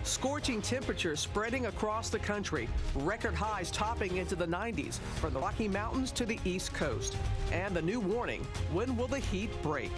Scorching temperatures spreading across the country. Record highs topping into the 90s from the Rocky Mountains to the East Coast. And the new warning, when will the heat break?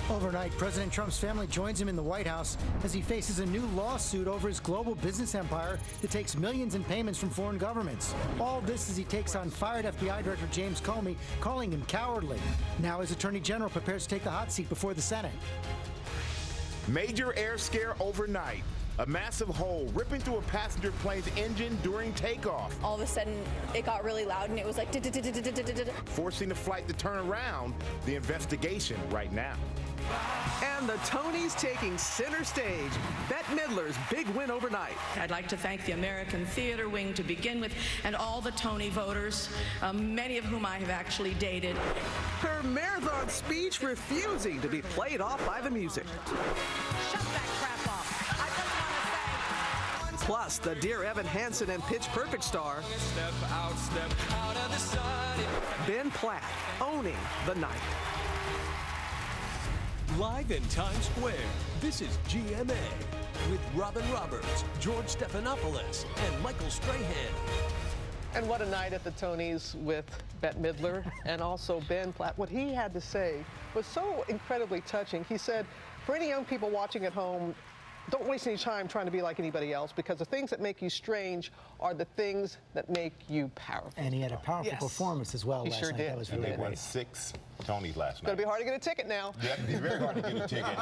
Overnight, President Trump's family joins him in the White House as he faces a new lawsuit over his global business empire that takes millions in payments from foreign governments. All this as he takes on fired FBI Director James Comey, calling him cowardly. Now his Attorney General prepares to take the hot seat before the Senate. Major air scare overnight. A massive hole ripping through a passenger plane's engine during takeoff. All of a sudden, it got really loud and it was like forcing the flight to turn around. The investigation right now. And the Tonys taking center stage. Bette Midler's big win overnight. I'd like to thank the American Theater Wing to begin with, and all the Tony voters, many of whum I have actually dated. Her marathon speech refusing to be played off by the music. Shut that crap off. I just want to say. Plus, the Dear Evan Hansen and Pitch Perfect star, Step out of the sun. Ben Platt, owning the night. Live in Times Square, this is GMA with Robin Roberts, George Stephanopoulos, and Michael Strahan. And what a night at the Tonys with Bette Midler and also Ben Platt. What he had to say was so incredibly touching. He said, for any young people watching at home, don't waste any time trying to be like anybody else, because the things that make you strange are the things that make you powerful. And he had a powerful performance as well last night. That was really They won great. 6 Tonys last night. It's going to be hard to get a ticket now. Yep, it's very hard to get a ticket.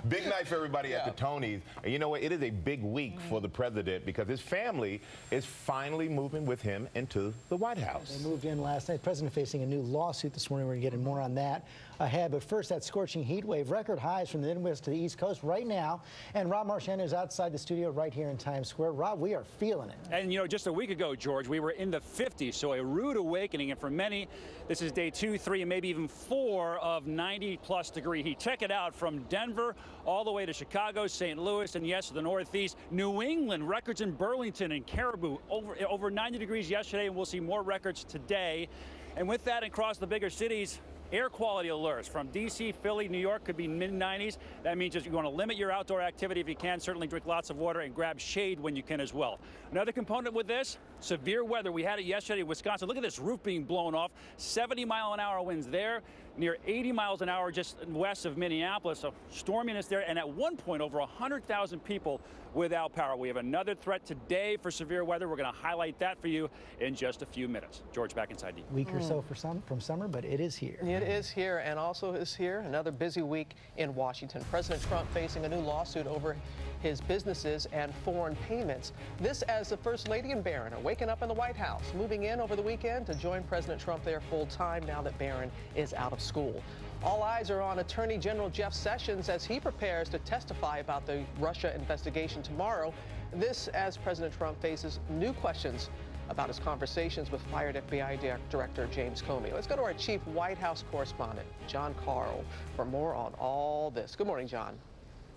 Big night for everybody at the Tonys. And you know what? It is a big week for the president because his family is finally moving with him into the White House. They moved in last night. The president facing a new lawsuit this morning. We're going to get more on that ahead. But first, that scorching heat wave. Record highs from the Midwest to the East Coast right now. And Rob Marchand is outside the studio right here in Times Square. Rob, we are feeling it. And, you know, just a week ago, George, we were in the 50s, so a rude awakening. And for many, this is day 2, 3, and maybe even 4 of 90-plus degree heat. Check it out, from Denver all the way to Chicago, St. Louis, and yes, to the Northeast. New England, records in Burlington and Caribou, over 90 degrees yesterday, and we'll see more records today. And with that, across the bigger cities, air quality alerts from D.C., Philly, New York could be mid-90s. That means you're going to limit your outdoor activity if you can. Certainly drink lots of water and grab shade when you can as well. Another component with this, severe weather. We had it yesterday in Wisconsin. Look at this roof being blown off. 70-mile-an-hour winds there, near 80 miles an hour just west of Minneapolis. So storminess there, and at one point over 100,000 people without power. We have another threat today for severe weather. We're going to highlight that for you in just a few minutes. George, back inside you. Week or so from summer, but it is here. It is here, and also is here another busy week in Washington. President Trump facing a new lawsuit over his businesses and foreign payments. This as the First Lady and Barron are waking up in the White House, moving in over the weekend to join President Trump there full time now that Barron is out of school. All eyes are on Attorney General Jeff Sessions as he prepares to testify about the Russia investigation tomorrow. This as President Trump faces new questions about his conversations with fired FBI Director James Comey. Let's go to our chief White House correspondent, John Carl, for more on all this. Good morning, John.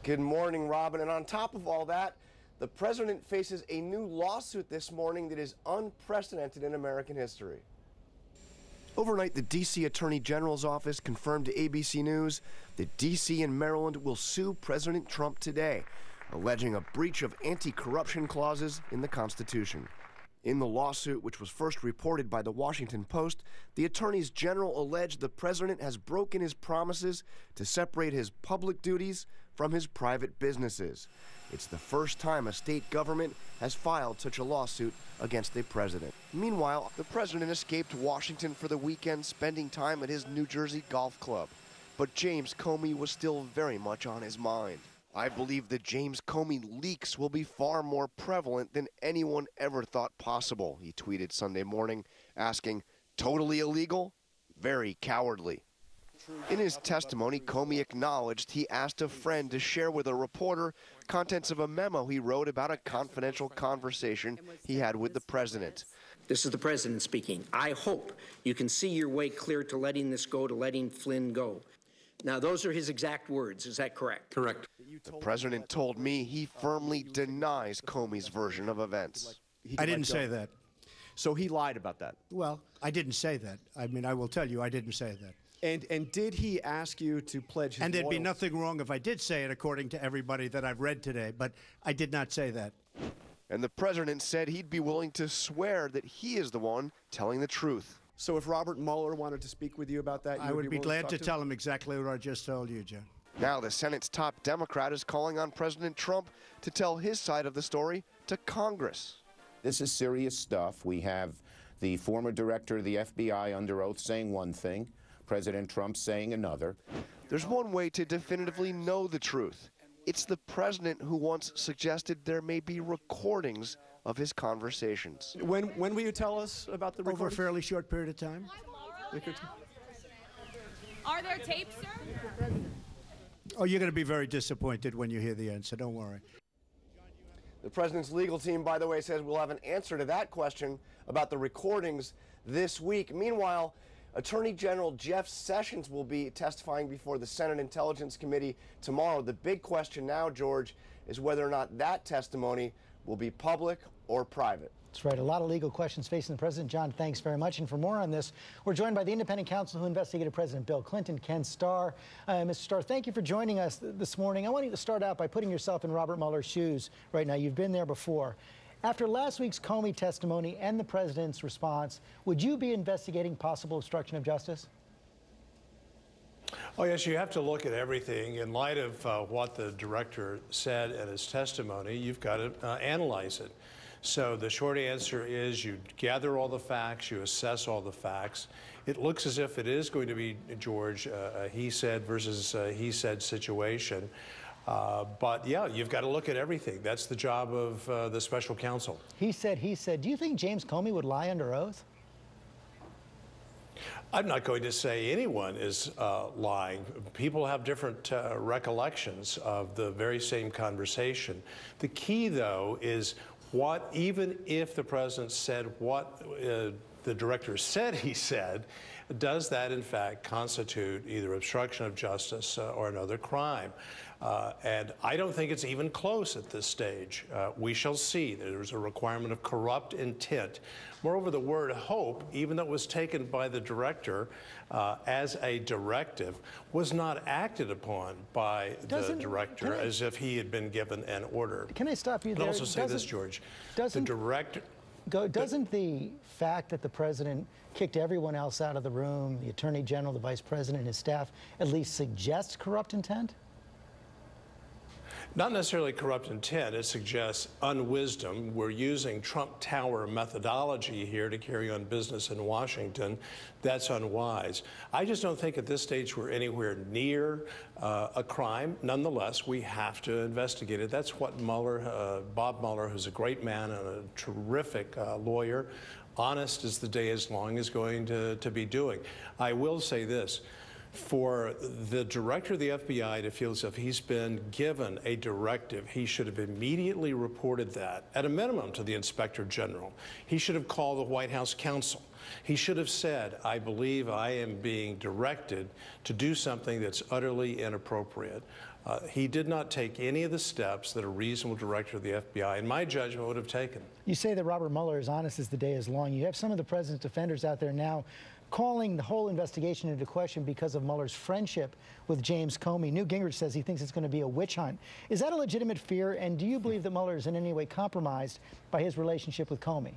Good morning, Robin. And on top of all that, the president faces a new lawsuit this morning that is unprecedented in American history. Overnight, the D.C. Attorney General's office confirmed to ABC News that D.C. and Maryland will sue President Trump today, alleging a breach of anti-corruption clauses in the Constitution. In the lawsuit, which was first reported by the Washington Post, the attorneys general alleged the president has broken his promises to separate his public duties from his private businesses. It's the first time a state government has filed such a lawsuit against a president. Meanwhile, the president escaped Washington for the weekend, spending time at his New Jersey golf club. But James Comey was still very much on his mind. I believe the James Comey leaks will be far more prevalent than anyone ever thought possible, he tweeted Sunday morning, asking, totally illegal? Very cowardly. In his testimony, Comey acknowledged he asked a friend to share with a reporter contents of a memo he wrote about a confidential conversation he had with the president. This is the president speaking. I hope you can see your way clear to letting this go, to letting Flynn go. Now, those are his exact words. Is that correct? Correct. The president told me he firmly denies Comey's version of events. I didn't say that. So he lied about that? Well, I didn't say that. I mean, I will tell you, I didn't say that. And did he ask you to pledge his And there'd be loyalty? nothing wrong if I did say it, according to everybody that I've read today, but I did not say that. And the president said he'd be willing to swear that he is the one telling the truth. So if Robert Mueller wanted to speak with you about that, I would be glad to tell tell him exactly what I just told you, John. Now the Senate's top Democrat is calling on President Trump to tell his side of the story to Congress. This is serious stuff. We have the former director of the FBI under oath saying one thing, President Trump saying another. There's one way to definitively know the truth. It's the president who once suggested there may be recordings of his conversations. When will you tell us about the recording? Over a fairly short period of time. Are there tapes, sir? Oh, you're going to be very disappointed when you hear the answer. Don't worry. The president's legal team, by the way, says we'll have an answer to that question about the recordings this week. Meanwhile, Attorney General Jeff Sessions will be testifying before the Senate Intelligence Committee tomorrow. The big question now, George, is whether or not that testimony will be public or private. That's right. A lot of legal questions facing the president. John, thanks very much. And for more on this, we're joined by the independent counsel who investigated President Bill Clinton, Ken Starr. Mr. Starr, thank you for joining us this morning. I want you to start out by putting yourself in Robert Mueller's shoes right now. You've been there before. After last week's Comey testimony and the president's response, would you be investigating possible obstruction of justice? Oh, yes, you have to look at everything. In light of what the director said in his testimony, you've got to analyze it. So the short answer is you gather all the facts, you assess all the facts. It looks as if it is going to be, George, a he said versus he said situation. But yeah, you've got to look at everything. That's the job of the special counsel. He said. Do you think James Comey would lie under oath? I'm not going to say anyone is lying. People have different recollections of the very same conversation. The key, though, is what, even if the president said what the director said he said, does that in fact constitute either obstruction of justice or another crime? And I don't think it's even close at this stage. We shall see. There's a requirement of corrupt intent. Moreover, the word hope, even though it was taken by the director as a directive, was not acted upon by the director as if he had been given an order. Can I stop you there? I'll also say this, George. The director... Doesn't the fact that the president kicked everyone else out of the room, the attorney general, the vice president, his staff, at least suggest corrupt intent? Not necessarily corrupt intent. It suggests unwisdom. We're using Trump Tower methodology here to carry on business in Washington. That's unwise. I just don't think at this stage we're anywhere near a crime. Nonetheless, we have to investigate it. That's what Mueller, Bob Mueller, who's a great man and a terrific lawyer, honest as the day is long, is going to be doing. I will say this. For the director of the FBI to feel as if he's been given a directive, he should have immediately reported that, at a minimum, to the Inspector General. He should have called the White House counsel. He should have said, I believe I am being directed to do something that's utterly inappropriate. He did not take any of the steps that a reasonable director of the FBI, in my judgment, would have taken. You say that Robert Mueller is honest as the day is long. You have some of the president's defenders out there now calling the whole investigation into question because of Mueller's friendship with James Comey. Newt Gingrich says he thinks it's going to be a witch hunt. Is that a legitimate fear, and do you believe that Mueller is in any way compromised by his relationship with Comey?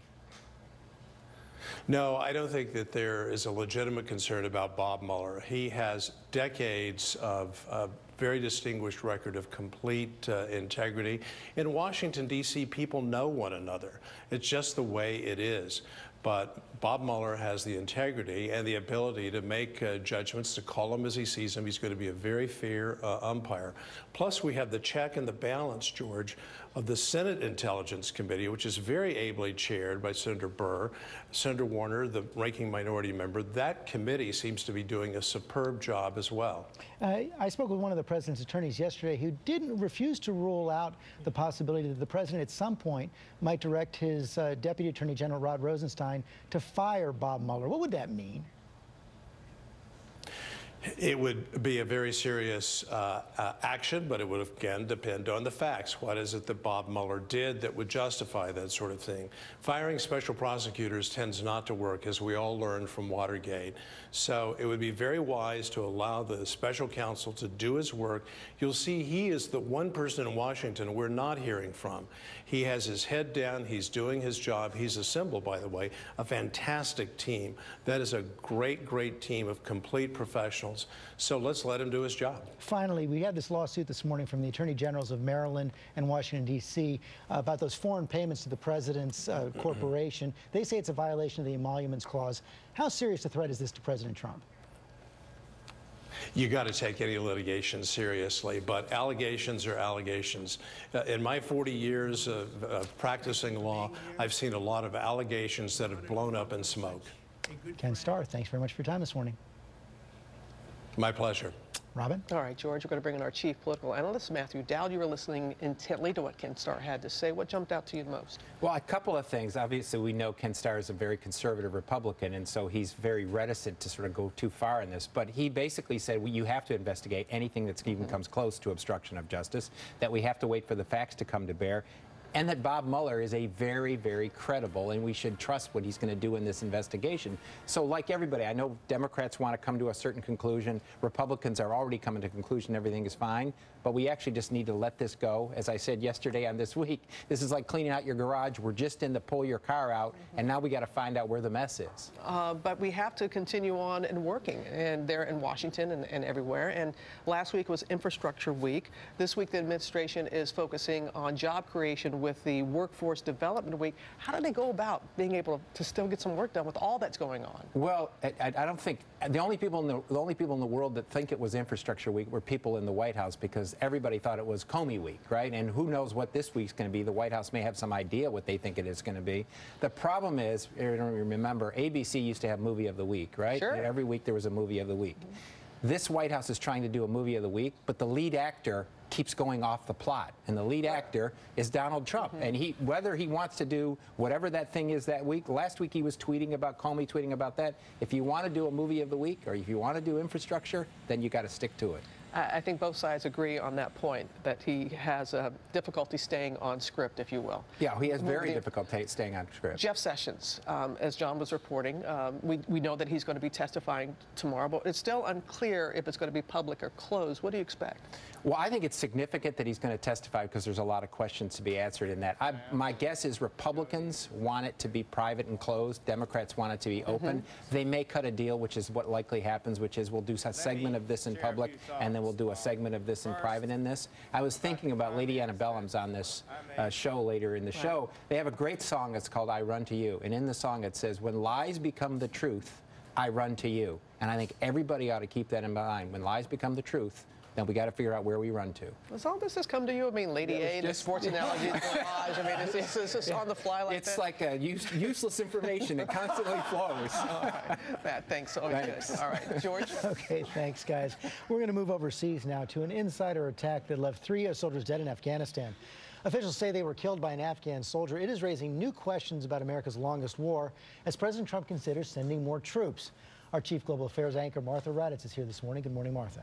No, I don't think that there is a legitimate concern about Bob Mueller. He has decades of very distinguished record of complete integrity. In Washington, D.C., people know one another. It's just the way it is. But Bob Mueller has the integrity and the ability to make judgments, to call him as he sees him. He's going to be a very fair umpire. Plus, we have the check and the balance, George, of the Senate Intelligence Committee, which is very ably chaired by Senator Burr, Senator Warner, the ranking minority member. That committee seems to be doing a superb job as well. I spoke with one of the president's attorneys yesterday who didn't refuse to rule out the possibility that the president at some point might direct his Deputy Attorney General Rod Rosenstein to fire Bob Mueller. What would that mean? It would be a very serious action, but it would, again, depend on the facts. What is it that Bob Mueller did that would justify that sort of thing? Firing special prosecutors tends not to work, as we all learned from Watergate. So it would be very wise to allow the special counsel to do his work. You'll see he is the one person in Washington we're not hearing from. He has his head down. He's doing his job. He's assembled, by the way, a fantastic team. That is a great, great team of complete professionals. So let's let him do his job. Finally, we had this lawsuit this morning from the Attorney Generals of Maryland and Washington, D.C. About those foreign payments to the president's corporation. They say it's a violation of the Emoluments Clause. How serious a threat is this to President Trump? You got to take any litigation seriously, but allegations are allegations. In my 40 years of practicing law, I've seen a lot of allegations that have blown up in smoke. Ken Starr, thanks very much for your time this morning. My pleasure. Robin? All right, George, we're going to bring in our chief political analyst, Matthew Dowd. You were listening intently to what Ken Starr had to say. What jumped out to you the most? Well, a couple of things. Obviously, we know Ken Starr is a very conservative Republican, and so he's very reticent to sort of go too far in this. But he basically said, well, you have to investigate anything that even comes close to obstruction of justice, that we have to wait for the facts to come to bear, and that Bob Mueller is a very, very credible, and we should trust what he's going to do in this investigation. So like everybody, I know Democrats want to come to a certain conclusion. Republicans are already coming to the conclusion everything is fine. But we actually just need to let this go. As I said yesterday on This Week, this is like cleaning out your garage. We're just in to pull your car out, and now we got to find out where the mess is. But we have to continue on and working, and they're in Washington and everywhere. And last week was Infrastructure Week. This week, the administration is focusing on job creation with the Workforce Development Week. How do they go about being able to still get some work done with all that's going on? Well, I don't think the only people in the world that think it was Infrastructure Week were people in the White House, because everybody thought it was Comey Week, right? And who knows what this week's going to be. The White House may have some idea what they think it is going to be. The problem is, remember, ABC used to have Movie of the Week, right? Sure. Every week there was a Movie of the Week. This White House is trying to do a Movie of the Week, but the lead actor keeps going off the plot, and the lead actor is Donald Trump. And whether he wants to do whatever that thing is that week, last week he was tweeting about Comey, tweeting about that. If you want to do a Movie of the Week, or if you want to do infrastructure, then you got to stick to it. I think both sides agree on that point, that he has difficulty staying on script, if you will. Yeah, he has very difficulty staying on script. Jeff Sessions, as John was reporting, we know that he's going to be testifying tomorrow, but it's still unclear if it's going to be public or closed. What do you expect? Well, I think it's significant that he's going to testify, because there's a lot of questions to be answered in that. My guess is Republicans want it to be private and closed. Democrats want it to be open. They may cut a deal, which is what likely happens, which is we'll do a segment of this in public, and then we'll do a segment of this in private in this. I was thinking about Lady Antebellum's on this show later in the show. They have a great song that's called I Run to You. And in the song it says, when lies become the truth, I run to you. And I think everybody ought to keep that in mind. When lies become the truth, then we got to figure out where we run to. Does all this has come to you? I mean, Lady A, the sports analogies, I mean, it's just on the fly like that? It's like useless information. It constantly flows. All right. Matt, thanks. Always good. All right, George? Okay, thanks, guys. We're going to move overseas now to an insider attack that left 3 U.S. soldiers dead in Afghanistan. Officials say they were killed by an Afghan soldier. It is raising new questions about America's longest war as President Trump considers sending more troops. Our chief global affairs anchor, Martha Raddatz, is here this morning. Good morning, Martha.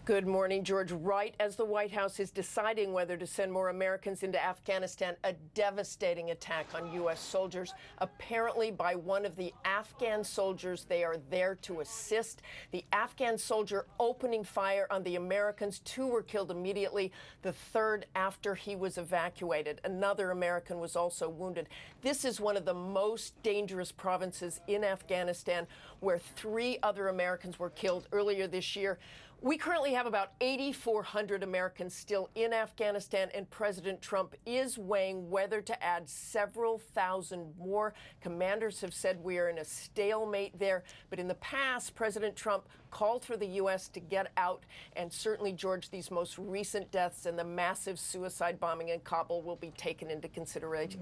Good morning, George. Right as the White House is deciding whether to send more Americans into Afghanistan, a devastating attack on U.S. soldiers, apparently by one of the Afghan soldiers they are there to assist. The Afghan soldier opening fire on the Americans. 2 were killed immediately, the 3rd after he was evacuated. Another American was also wounded. This is one of the most dangerous provinces in Afghanistan, where 3 other Americans were killed earlier this year. We currently have about 8,400 Americans still in Afghanistan, and President Trump is weighing whether to add several thousand more. Commanders have said we are in a stalemate there. But in the past, President Trump called for the U.S. to get out. And certainly, George, these most recent deaths and the massive suicide bombing in Kabul will be taken into consideration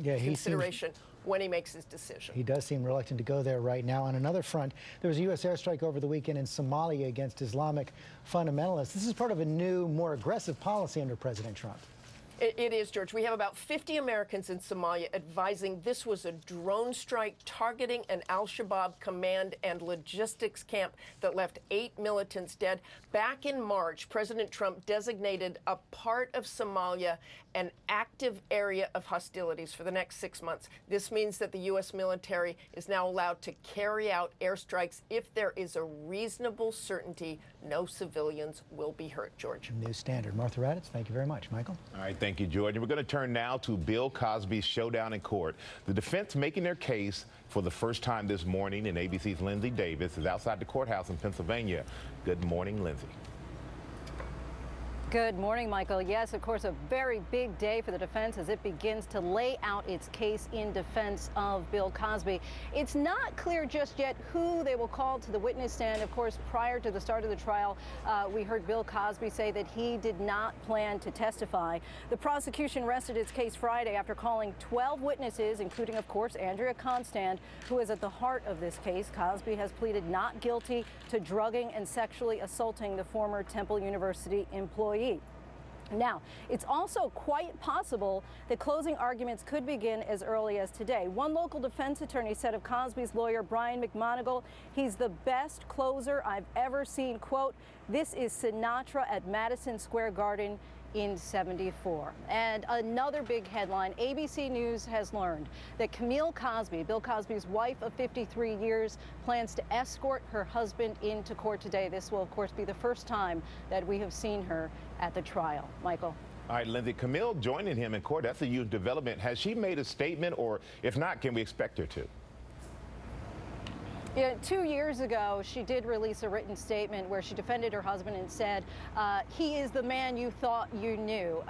when he makes his decision. He does seem reluctant to go there right now. On another front, there was a U.S. airstrike over the weekend in Somalia against Islamic fundamentalists. This is part of a new, more aggressive policy under President Trump. It is, George. We have about 50 Americans in Somalia advising this was a drone strike targeting an al-Shabaab command and logistics camp that left 8 militants dead. Back in March, President Trump designated a part of Somalia an active area of hostilities for the next 6 months. This means that the U.S. military is now allowed to carry out airstrikes if there is a reasonable certainty no civilians will be hurt, George. New standard. Martha Raddatz, thank you very much. Michael? All right, thank you, George. And we're going to turn now to Bill Cosby's showdown in court. The defense making their case for the first time this morning, and ABC's Lindsay Davis is outside the courthouse in Pennsylvania. Good morning, Lindsay. Good morning, Michael. Yes, of course, a very big day for the defense as it begins to lay out its case in defense of Bill Cosby. It's not clear just yet who they will call to the witness stand. Of course, prior to the start of the trial, we heard Bill Cosby say that he did not plan to testify. The prosecution rested its case Friday after calling 12 witnesses, including, of course, Andrea Constand, who is at the heart of this case. Cosby has pleaded not guilty to drugging and sexually assaulting the former Temple University employee. Now, it's also quite possible that closing arguments could begin as early as today. One local defense attorney said of Cosby's lawyer, Brian McMonigal, he's the best closer I've ever seen. Quote, this is Sinatra at Madison Square Garden in '74. And another big headline, ABC News has learned that Camille Cosby, Bill Cosby's wife of 53 years, plans to escort her husband into court today. This will, of course, be the first time that we have seen her at the trial. Michael. All right, Lindsay, Camille joining him in court, that's a huge development. Has she made a statement, or if not, can we expect her to? Yeah, 2 years ago, she did release a written statement where she defended her husband and said, he is the man you thought you knew.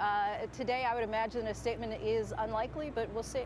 Today, I would imagine a statement is unlikely, but we'll see.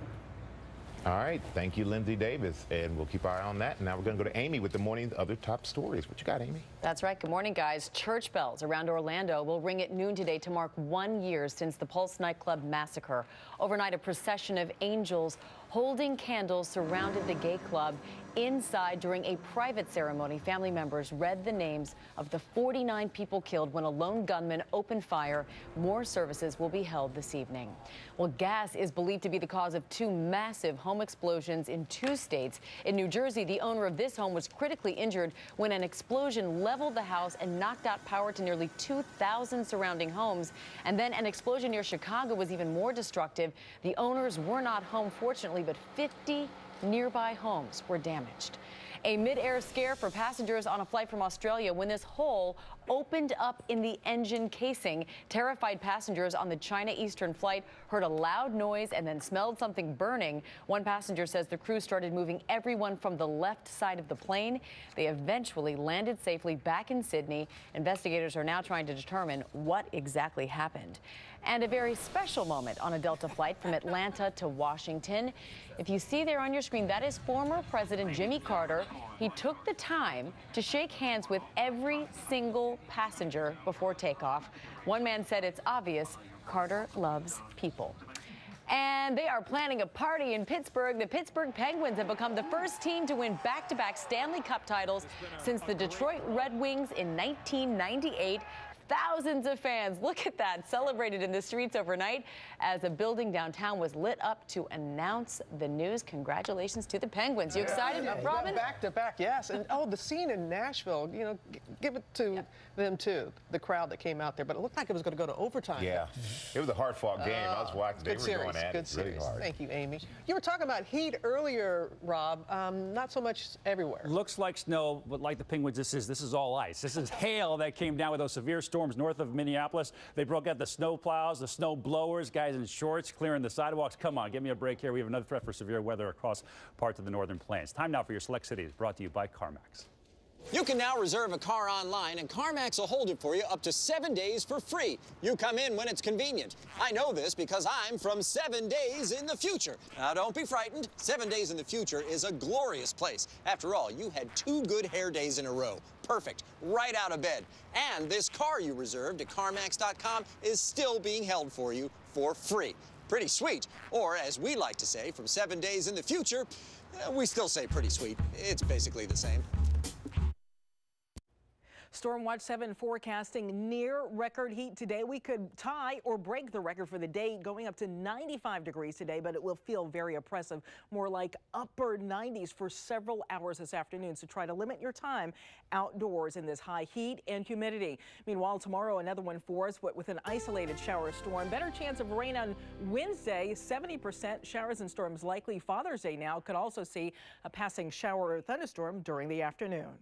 All right, thank you, Lindsay Davis, and we'll keep our eye on that. Now we're going to go to Amy with the morning's other top stories. What you got, Amy? That's right. Good morning, guys. Church bells around Orlando will ring at noon today to mark 1 year since the Pulse nightclub massacre. Overnight, a procession of angels holding candles surrounded the gay club. Inside, during a private ceremony, family members read the names of the 49 people killed when a lone gunman opened fire. More services will be held this evening. Well, gas is believed to be the cause of 2 massive home explosions in 2 states. In New Jersey, the owner of this home was critically injured when an explosion leveled the house and knocked out power to nearly 2,000 surrounding homes. And then an explosion near Chicago was even more destructive. The owners were not home, fortunately, but 50 nearby homes were damaged. A mid-air scare for passengers on a flight from Australia when this hole opened up in the engine casing. Terrified passengers on the China Eastern flight heard a loud noise and then smelled something burning. One passenger says the crew started moving everyone from the left side of the plane. They eventually landed safely back in Sydney. Investigators are now trying to determine what exactly happened. And a very special moment on a Delta flight from Atlanta to Washington. If you see there on your screen, that is former President Jimmy Carter. He took the time to shake hands with every single passenger before takeoff. One man said it's obvious Carter loves people. And they are planning a party in Pittsburgh. The Pittsburgh Penguins have become the first team to win back-to-back Stanley Cup titles since the Detroit Red Wings in 1998. Thousands of fans, look at that, celebrated in the streets overnight as a building downtown was lit up to announce the news. Congratulations to the Penguins. You excited, Robin? Back to back, yes. And the scene in Nashville, you know, give it to them too, the crowd that came out there. But it looked like it was going to go to overtime. Yeah, it was a hard-fought game. I was watching. They were going at it really hard. Thank you, Amy. You were talking about heat earlier, Rob. Not so much everywhere. Looks like snow, but like the Penguins, this is all ice. This is hail that came down with those severe storms north of Minneapolis. They broke out the snow plows, the snow blowers, guys in shorts clearing the sidewalks. Come on, give me a break here. We have another threat for severe weather across parts of the northern plains. Time now for your Select Cities, brought to you by CarMax. You can now reserve a car online, and CarMax will hold it for you up to 7 days for free. You come in when it's convenient. I know this because I'm from 7 days in the future. Now, don't be frightened. 7 days in the future is a glorious place. After all, you had 2 good hair days in a row. Perfect. Right out of bed. And this car you reserved at CarMax.com is still being held for you for free. Pretty sweet. Or, as we like to say, from 7 days in the future, we still say pretty sweet. It's basically the same. Storm Watch 7 forecasting near record heat today. We could tie or break the record for the day, going up to 95 degrees today, but it will feel very oppressive, more like upper 90s for several hours this afternoon. So try to limit your time outdoors in this high heat and humidity. Meanwhile, tomorrow, another one for us, but with an isolated shower storm. Better chance of rain on Wednesday, 70% showers and storms likely. Father's Day now could also see a passing shower or thunderstorm during the afternoon.